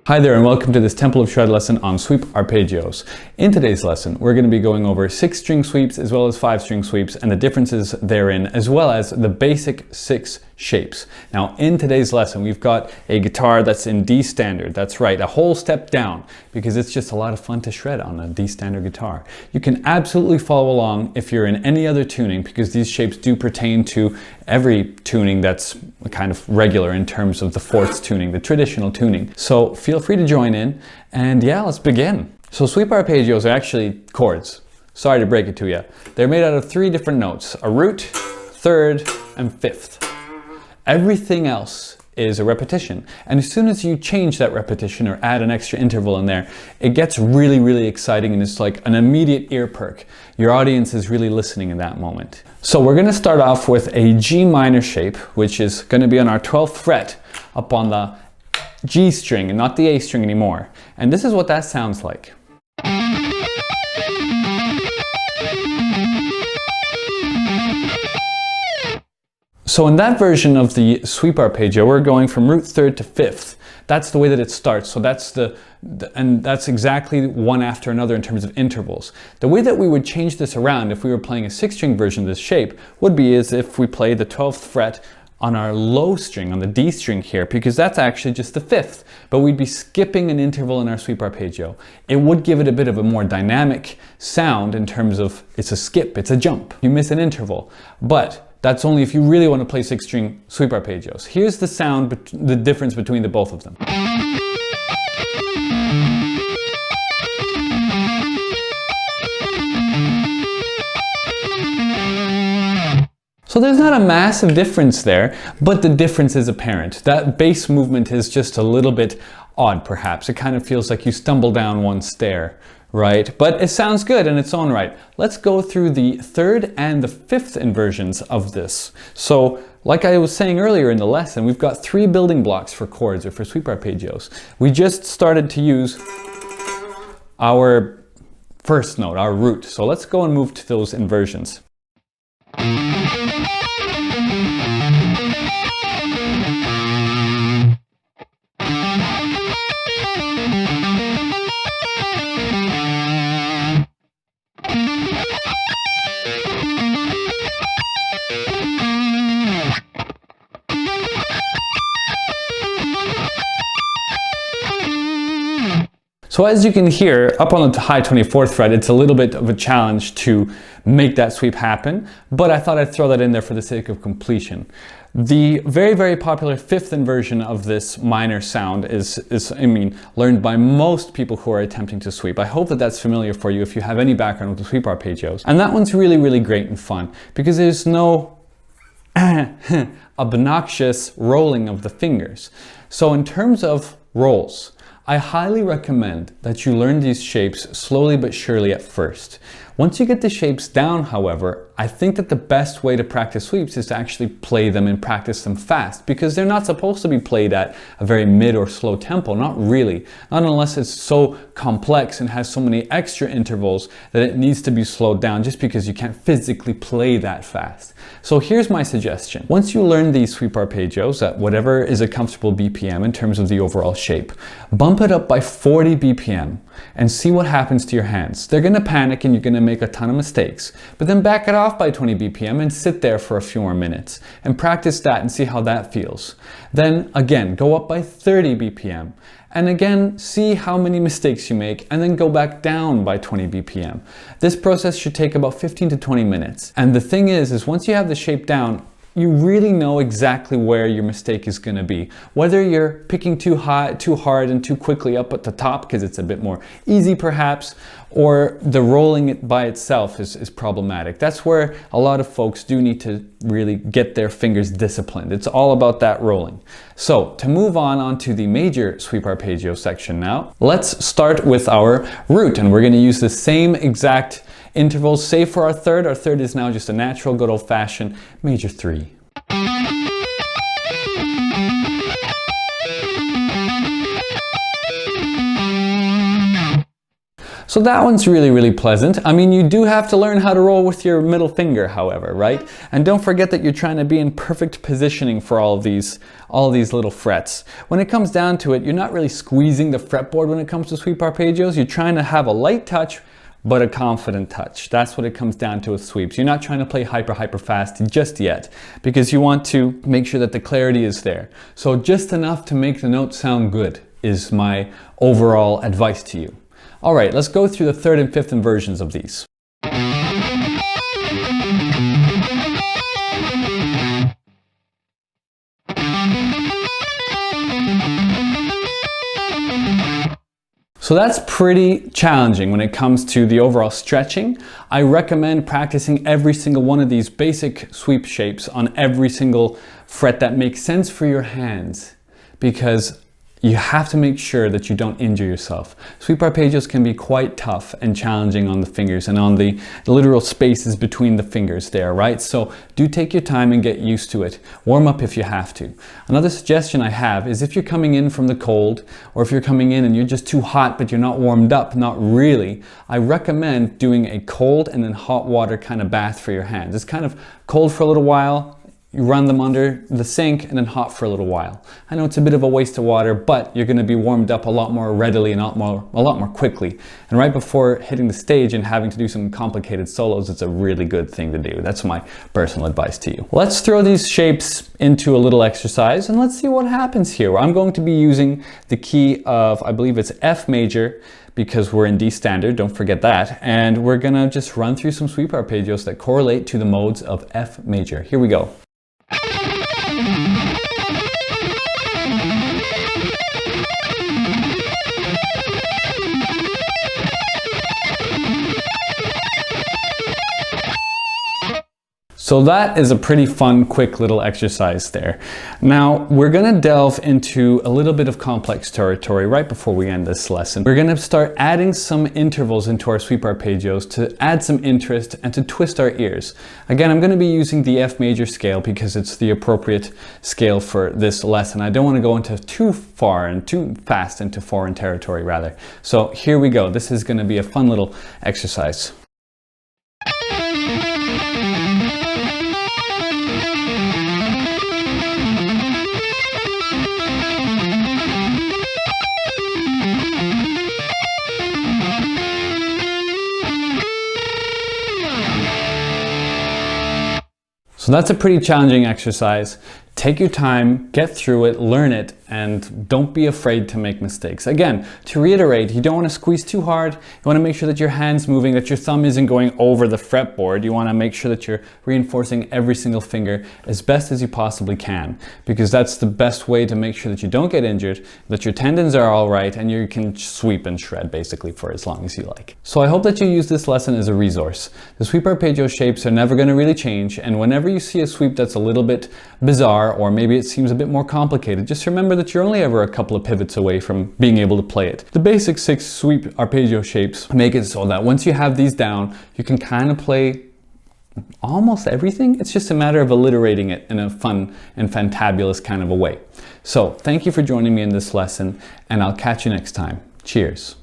Hi there and welcome to this Temple of Shred lesson on sweep arpeggios. In today's lesson, we're going to be going over 6-string sweeps as well as 5-string sweeps and the differences therein, as well as the basic 6 shapes. Now, in today's lesson, we've got a guitar that's in D standard. That's right, a whole step down, because it's just a lot of fun to shred on a D standard guitar. You can absolutely follow along if you're in any other tuning, because these shapes do pertain to every tuning that's kind of regular in terms of the fourths tuning, the traditional tuning. So feel free to join in, and yeah, let's begin. So sweep arpeggios are actually chords. Sorry to break it to you. They're made out of 3 different notes: a root, third, and fifth. Everything else is a repetition. And as soon as you change that repetition or add an extra interval in there, it gets really, really exciting, and it's like an immediate ear perk. Your audience is really listening in that moment. So we're gonna start off with a G minor shape, which is gonna be on our 12th fret up on the G string and not the A string anymore. And this is what that sounds like. So in that version of the sweep arpeggio, we're going from root, third to fifth. That's the way that it starts. So that's and that's exactly one after another in terms of intervals. The way that we would change this around if we were playing a 6-string version of this shape would be as if we play the 12th fret on our low string, on the D string here, because that's actually just the 5th, but we'd be skipping an interval in our sweep arpeggio. It would give it a bit of a more dynamic sound in terms of it's a skip, it's a jump. You miss an interval, but that's only if you really want to play 6-string sweep arpeggios. Here's the sound, the difference between the both of them. So there's not a massive difference there, but the difference is apparent. That bass movement is just a little bit odd, perhaps. It kind of feels like you stumble down one stair, right? But it sounds good in its own right. Let's go through the 3rd and the 5th inversions of this. So, like I was saying earlier in the lesson, we've got 3 building blocks for chords or for sweep arpeggios. We just started to use our first note, our root. So let's go and move to those inversions. So as you can hear, up on the high 24th fret, it's a little bit of a challenge to make that sweep happen, but I thought I'd throw that in there for the sake of completion. The very, very popular 5th inversion of this minor sound is learned by most people who are attempting to sweep. I hope that that's familiar for you if you have any background with the sweep arpeggios. And that one's really, really great and fun because there's no obnoxious rolling of the fingers. So in terms of rolls, I highly recommend that you learn these shapes slowly but surely at first. Once you get the shapes down, however, I think that the best way to practice sweeps is to actually play them and practice them fast, because they're not supposed to be played at a very mid or slow tempo, not really. Not unless it's so complex and has so many extra intervals that it needs to be slowed down just because you can't physically play that fast. So here's my suggestion. Once you learn these sweep arpeggios at whatever is a comfortable BPM in terms of the overall shape, bump it up by 40 BPM and see what happens to your hands. They're gonna panic and you're gonna make a ton of mistakes, but then back it off by 20 BPM and sit there for a few more minutes and practice that and see how that feels. Then again, go up by 30 BPM and again, see how many mistakes you make and then go back down by 20 BPM. This process should take about 15 to 20 minutes. And the thing is once you have the shape down, you really know exactly where your mistake is going to be. Whether you're picking too high, too hard, and too quickly up at the top because it's a bit more easy perhaps, or the rolling it by itself is problematic. That's where a lot of folks do need to really get their fingers disciplined. It's all about that rolling. So to move on to the major sweep arpeggio section now, let's start with our root, and we're going to use the same exact intervals, save for our third. Our third is now just a natural, good old-fashioned major 3. So So that one's really, really pleasant. I mean, you do have to learn how to roll with your middle finger, however, right? And don't forget that you're trying to be in perfect positioning for all of these little frets. When it comes down to it, you're not really squeezing the fretboard when it comes to sweep arpeggios. You're trying to have a light touch, but a confident touch. That's what it comes down to with sweeps. You're not trying to play hyper fast just yet, because you want to make sure that the clarity is there. So just enough to make the note sound good is my overall advice to you. All right, let's go through the third and fifth inversions of these. So that's pretty challenging when it comes to the overall stretching. I recommend practicing every single one of these basic sweep shapes on every single fret that makes sense for your hands, because you have to make sure that you don't injure yourself. Sweep arpeggios can be quite tough and challenging on the fingers and on the literal spaces between the fingers there, right? So do take your time and get used to it. Warm up if you have to. Another suggestion I have is if you're coming in from the cold, or if you're coming in and you're just too hot but you're not warmed up, not really, I recommend doing a cold and then hot water kind of bath for your hands. It's kind of cold for a little while, you run them under the sink, and then hot for a little while. I know it's a bit of a waste of water, but you're going to be warmed up a lot more readily and a lot more quickly. And right before hitting the stage and having to do some complicated solos, it's a really good thing to do. That's my personal advice to you. Let's throw these shapes into a little exercise and let's see what happens here. I'm going to be using the key of, I believe it's F major, because we're in D standard, don't forget that. And we're gonna just run through some sweep arpeggios that correlate to the modes of F major. Here we go. So that is a pretty fun, quick little exercise there. Now, we're gonna delve into a little bit of complex territory right before we end this lesson. We're gonna start adding some intervals into our sweep arpeggios to add some interest and to twist our ears. Again, I'm gonna be using the F major scale because it's the appropriate scale for this lesson. I don't wanna go into too far and too fast into foreign territory rather. So here we go. This is gonna be a fun little exercise. So that's a pretty challenging exercise. Take your time, get through it, learn it, and don't be afraid to make mistakes. Again, to reiterate, you don't want to squeeze too hard. You want to make sure that your hand's moving, that your thumb isn't going over the fretboard. You want to make sure that you're reinforcing every single finger as best as you possibly can, because that's the best way to make sure that you don't get injured, that your tendons are all right, and you can sweep and shred basically for as long as you like. So I hope that you use this lesson as a resource. The sweep arpeggio shapes are never going to really change, and whenever you see a sweep that's a little bit bizarre, or maybe it seems a bit more complicated, just remember that you're only ever a couple of pivots away from being able to play it. The basic 6 sweep arpeggio shapes make it so that once you have these down, you can kind of play almost everything. It's just a matter of alliterating it in a fun and fantabulous kind of a way. So thank you for joining me in this lesson, and I'll catch you next time. Cheers.